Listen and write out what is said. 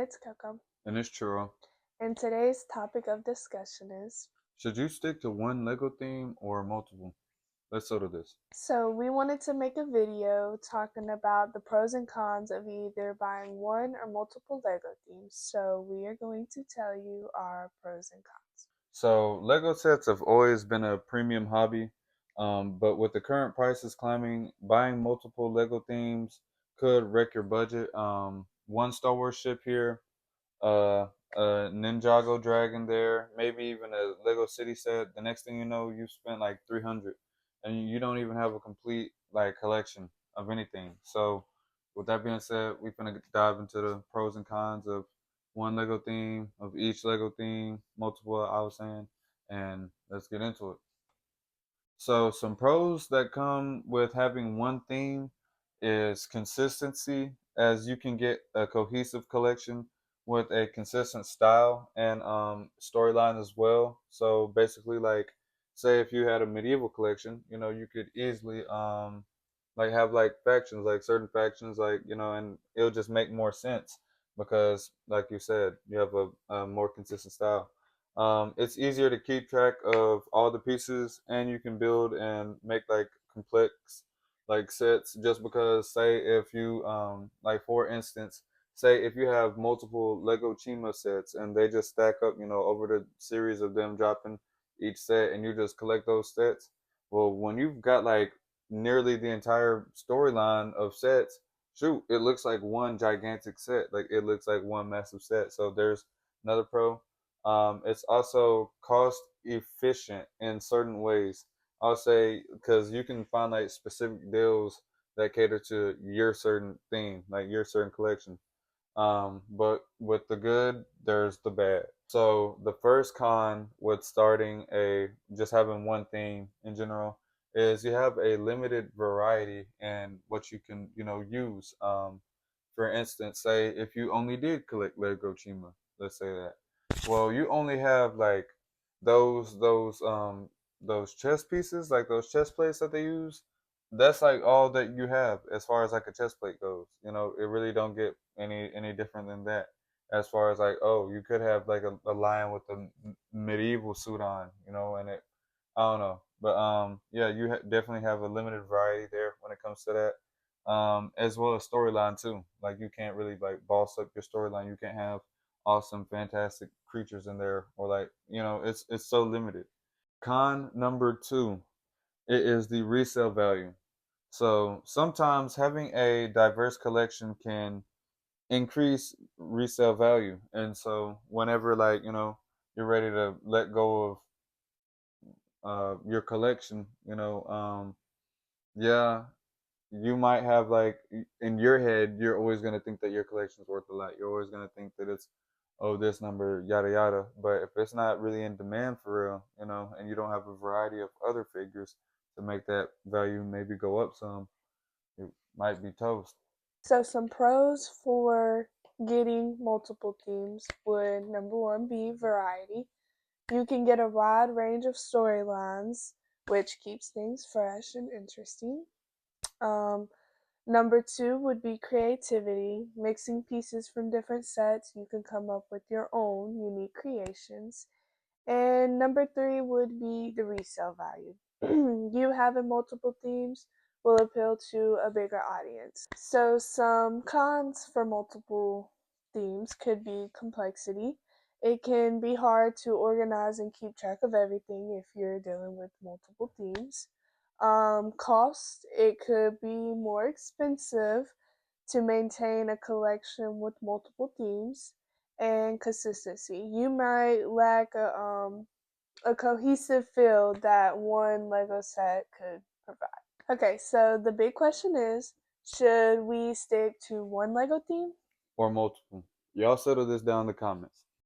it's Coco. And it's Churro. And today's topic of discussion is Should you stick to one Lego theme or multiple? Let's settle this. so we wanted to make a video talking about the pros and cons of either buying one or multiple Lego themes. So we are going to tell you our pros and cons. So, Lego sets have always been a premium hobby, but with the current prices climbing, buying multiple Lego themes could wreck your budget. One Star Wars ship here, uh, a Ninjago dragon there, maybe even a Lego City set. The next thing you know, you've spent like 300, and you don't even have a complete like collection of anything. So, with that being said, we're gonna dive into the pros and cons of one Lego theme, of each Lego theme, multiple. I was saying, and let's get into it. So some pros that come with having one theme is consistency, as you can get a cohesive collection with a consistent style and storyline as well. So basically, like say if you had a medieval collection, you could easily like have like factions, like certain factions, like and it'll just make more sense because, like you said, you have a more consistent style. It's easier to keep track of all the pieces, and you can build and make like complex like sets. Just because, say, if you like for instance, say if you have multiple Lego Chima sets and they just stack up, over the series of them dropping each set, and you just collect those sets. Well, when you've got like nearly the entire storyline of sets, shoot, it looks like one gigantic set. Like it looks like one massive set. So there's another pro. It's also cost efficient in certain ways. I'll say because you can find like specific deals that cater to your certain theme, like your certain collection. But with the good, there's the bad. So the first con with starting a just having one theme in general is you have a limited variety in what you can, use. For instance, say if you only did collect Lego Chima, let's say that. Well, you only have like those those um those chess pieces, like those chess plates that they use. That's like all that you have as far as like a chess plate goes. It really don't get any different than that. As far as like, oh, you could have like a lion with a medieval suit on, and it, I don't know, but yeah, you definitely have a limited variety there when it comes to that, as well as storyline too. Like you can't really like boss up your storyline. You can't have awesome, fantastic creatures in there, or like it's so limited. Con number two, it is the resale value. So sometimes having a diverse collection can increase resale value, and so whenever like you're ready to let go of your collection, yeah, you might have like in your head, you're always gonna think that your collection's worth a lot. You're always gonna think that it's this number, yada yada. But if it's not really in demand for real, and you don't have a variety of other figures to make that value maybe go up some, it might be toast. So some pros for getting multiple themes would number one be variety. You can get a wide range of storylines, which keeps things fresh and interesting. Um, Number two would be creativity, mixing pieces from different sets. You can come up with your own unique creations. And number three would be the resale value. You having multiple themes will appeal to a bigger audience. So, some cons for multiple themes could be complexity. It can be hard to organize and keep track of everything if you're dealing with multiple themes. Cost, it could be more expensive to maintain a collection with multiple themes. And consistency, you might lack a cohesive feel that one Lego set could provide. Okay, so the big question is, should we stick to one Lego theme? Or multiple. Y'all settle this down in the comments.